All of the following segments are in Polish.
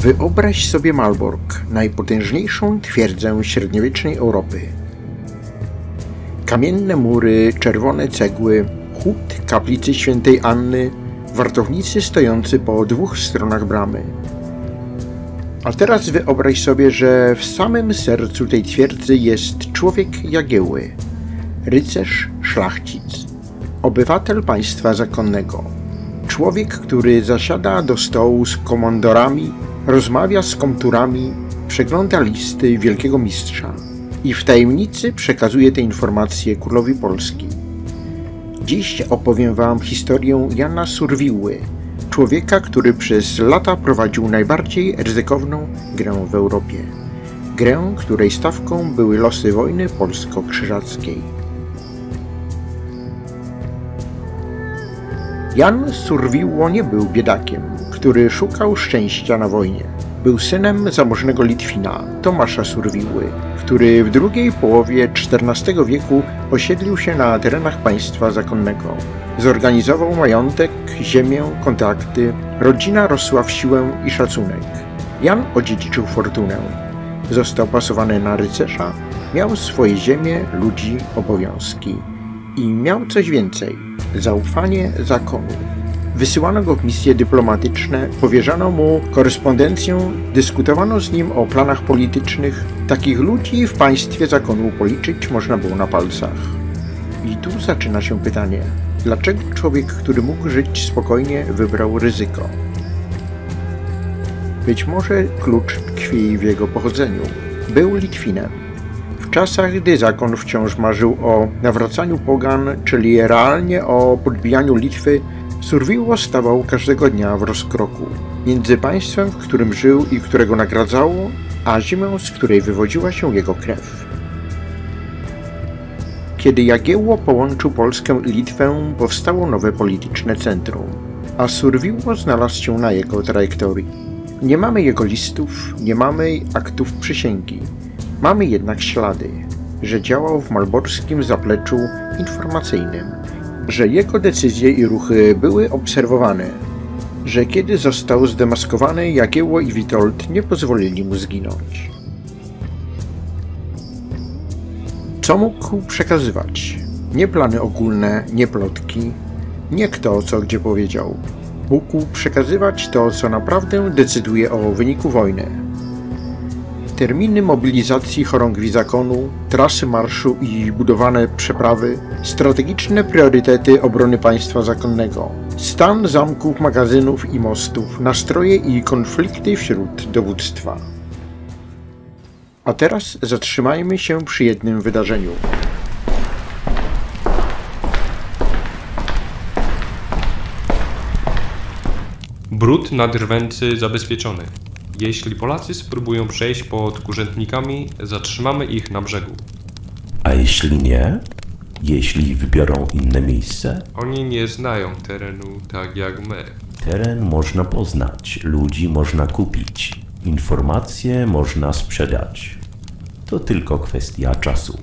Wyobraź sobie Malbork, najpotężniejszą twierdzę średniowiecznej Europy. Kamienne mury, czerwone cegły, chód kaplicy świętej Anny, wartownicy stojący po dwóch stronach bramy. A teraz wyobraź sobie, że w samym sercu tej twierdzy jest człowiek Jagiełły, rycerz, szlachcic, obywatel państwa zakonnego. Człowiek, który zasiada do stołu z komandorami, rozmawia z komturami, przegląda listy wielkiego mistrza i w tajemnicy przekazuje te informacje królowi Polski. Dziś opowiem wam historię Jana Surwiły, człowieka, który przez lata prowadził najbardziej ryzykowną grę w Europie. Grę, której stawką były losy wojny polsko-krzyżackiej. Jan Surwiło nie był biedakiem, który szukał szczęścia na wojnie. Był synem zamożnego Litwina, Tomasza Surwiły, który w drugiej połowie XIV wieku osiedlił się na terenach państwa zakonnego. Zorganizował majątek, ziemię, kontakty. Rodzina rosła w siłę i szacunek. Jan odziedziczył fortunę. Został pasowany na rycerza, miał swoje ziemie, ludzi, obowiązki. I miał coś więcej – zaufanie zakonu. Wysyłano go w misje dyplomatyczne, powierzano mu korespondencję, dyskutowano z nim o planach politycznych. Takich ludzi w państwie zakonu policzyć można było na palcach. I tu zaczyna się pytanie, dlaczego człowiek, który mógł żyć spokojnie, wybrał ryzyko? Być może klucz tkwi w jego pochodzeniu. Był Litwinem. W czasach, gdy zakon wciąż marzył o nawracaniu pogan, czyli realnie o podbijaniu Litwy, Surwiło stawał każdego dnia w rozkroku między państwem, w którym żył i którego nagradzało, a ziemią, z której wywodziła się jego krew. Kiedy Jagiełło połączył Polskę i Litwę, powstało nowe polityczne centrum, a Surwiło znalazł się na jego trajektorii. Nie mamy jego listów, nie mamy aktów przysięgi. Mamy jednak ślady, że działał w malborskim zapleczu informacyjnym, że jego decyzje i ruchy były obserwowane, że kiedy został zdemaskowany, Jagiełło i Witold nie pozwolili mu zginąć. Co mógł przekazywać? Nie plany ogólne, nie plotki, nie kto co gdzie powiedział. Mógł przekazywać to, co naprawdę decyduje o wyniku wojny. Terminy mobilizacji chorągwi zakonu, trasy marszu i budowane przeprawy, strategiczne priorytety obrony państwa zakonnego, stan zamków, magazynów i mostów, nastroje i konflikty wśród dowództwa. A teraz zatrzymajmy się przy jednym wydarzeniu. Brud na Drwęcy zabezpieczony. Jeśli Polacy spróbują przejść pod urzędnikami, zatrzymamy ich na brzegu. A jeśli nie? Jeśli wybiorą inne miejsce? Oni nie znają terenu tak jak my. Teren można poznać, ludzi można kupić, informacje można sprzedać. To tylko kwestia czasu.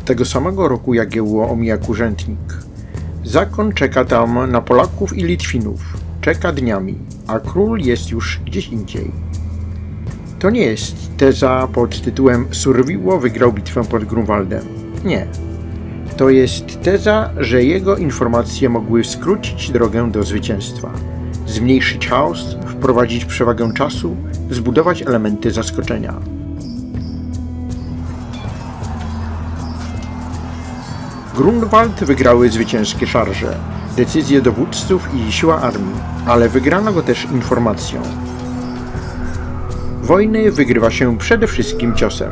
Tego samego roku Jagiełło omija urzędnik. Zakon czeka tam na Polaków i Litwinów. Czeka dniami, a król jest już gdzieś indziej. To nie jest teza pod tytułem Surwiło wygrał bitwę pod Grunwaldem. Nie. To jest teza, że jego informacje mogły skrócić drogę do zwycięstwa, zmniejszyć chaos, wprowadzić przewagę czasu, zbudować elementy zaskoczenia. Grunwald wygrały zwycięskie szarże, decyzje dowódców i siła armii, ale wygrano go też informacją. Wojny wygrywa się przede wszystkim ciosem.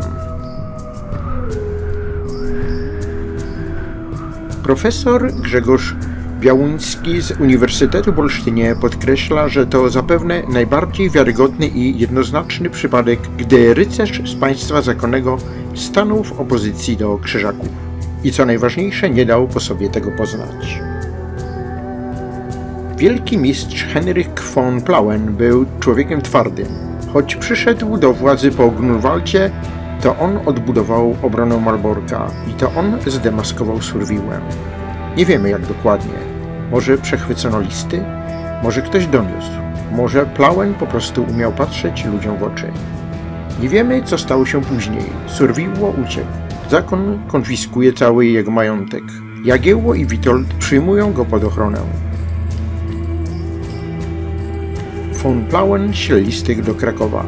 Profesor Grzegorz Białuński z Uniwersytetu w Olsztynie podkreśla, że to zapewne najbardziej wiarygodny i jednoznaczny przypadek, gdy rycerz z państwa zakonnego stanął w opozycji do krzyżaków i co najważniejsze nie dał po sobie tego poznać. Wielki mistrz Henryk von Plauen był człowiekiem twardym. Choć przyszedł do władzy po Grunwaldzie, to on odbudował obronę Malborka i to on zdemaskował Surwiłę. Nie wiemy jak dokładnie. Może przechwycono listy? Może ktoś doniósł? Może Plauen po prostu umiał patrzeć ludziom w oczy. Nie wiemy, co stało się później. Surviło uciekł. Zakon konfiskuje cały jego majątek. Jagiełło i Witold przyjmują go pod ochronę. Von Plauen śle listych do Krakowa.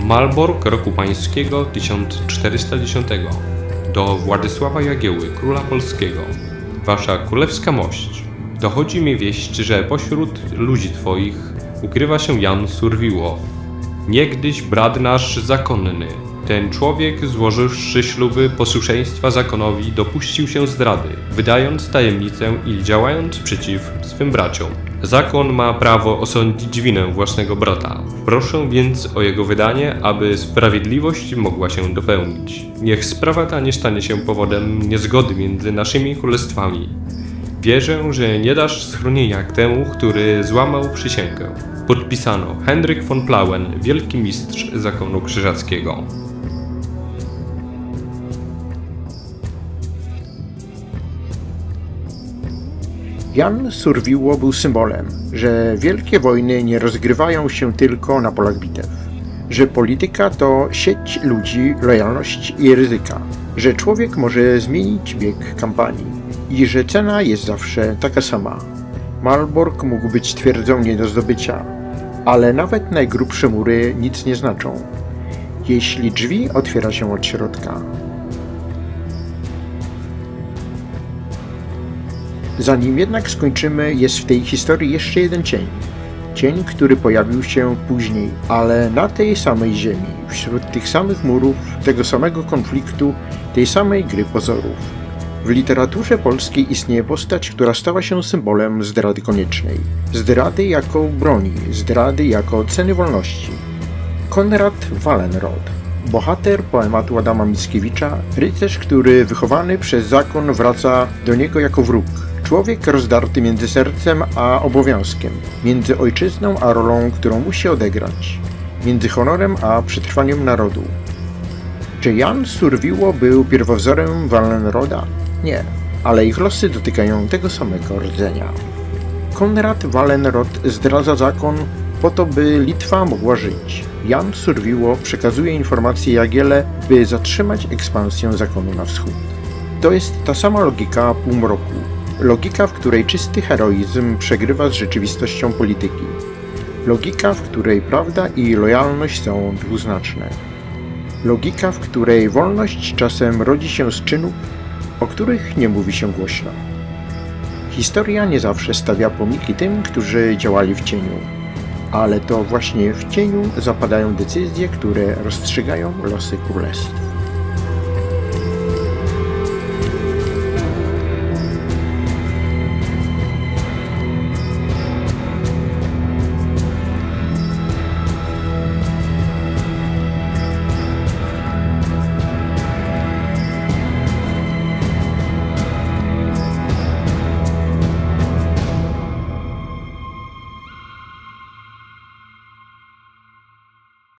Malbork roku pańskiego 1410 do Władysława Jagieły, króla polskiego. Wasza królewska mość. Dochodzi mi wieść, że pośród ludzi twoich ukrywa się Jan Surviło, niegdyś brat nasz zakonny. Ten człowiek, złożywszy śluby posłuszeństwa zakonowi, dopuścił się zdrady, wydając tajemnicę i działając przeciw swym braciom. Zakon ma prawo osądzić winę własnego brata. Proszę więc o jego wydanie, aby sprawiedliwość mogła się dopełnić. Niech sprawa ta nie stanie się powodem niezgody między naszymi królestwami. Wierzę, że nie dasz schronienia temu, który złamał przysięgę. Podpisano Henryk von Plauen, wielki mistrz zakonu krzyżackiego. Jan Surviło był symbolem, że wielkie wojny nie rozgrywają się tylko na polach bitew, że polityka to sieć ludzi, lojalność i ryzyka, że człowiek może zmienić bieg kampanii i że cena jest zawsze taka sama. Malbork mógł być twierdzą nie do zdobycia, ale nawet najgrubsze mury nic nie znaczą, jeśli drzwi otwiera się od środka. Zanim jednak skończymy, jest w tej historii jeszcze jeden cień. Cień, który pojawił się później, ale na tej samej ziemi, wśród tych samych murów, tego samego konfliktu, tej samej gry pozorów. W literaturze polskiej istnieje postać, która stała się symbolem zdrady koniecznej. Zdrady jako broni, zdrady jako ceny wolności. Konrad Wallenrod, bohater poematu Adama Mickiewicza, rycerz, który wychowany przez zakon wraca do niego jako wróg. Człowiek rozdarty między sercem a obowiązkiem, między ojczyzną a rolą, którą musi odegrać, między honorem a przetrwaniem narodu. Czy Jan Surviło był pierwowzorem Wallenroda? Nie, ale ich losy dotykają tego samego rdzenia. Konrad Wallenrod zdradza zakon po to, by Litwa mogła żyć. Jan Surviło przekazuje informacje Jagiele, by zatrzymać ekspansję zakonu na wschód. To jest ta sama logika półmroku. Logika, w której czysty heroizm przegrywa z rzeczywistością polityki. Logika, w której prawda i lojalność są dwuznaczne. Logika, w której wolność czasem rodzi się z czynów, o których nie mówi się głośno. Historia nie zawsze stawia pomniki tym, którzy działali w cieniu, ale to właśnie w cieniu zapadają decyzje, które rozstrzygają losy królestw.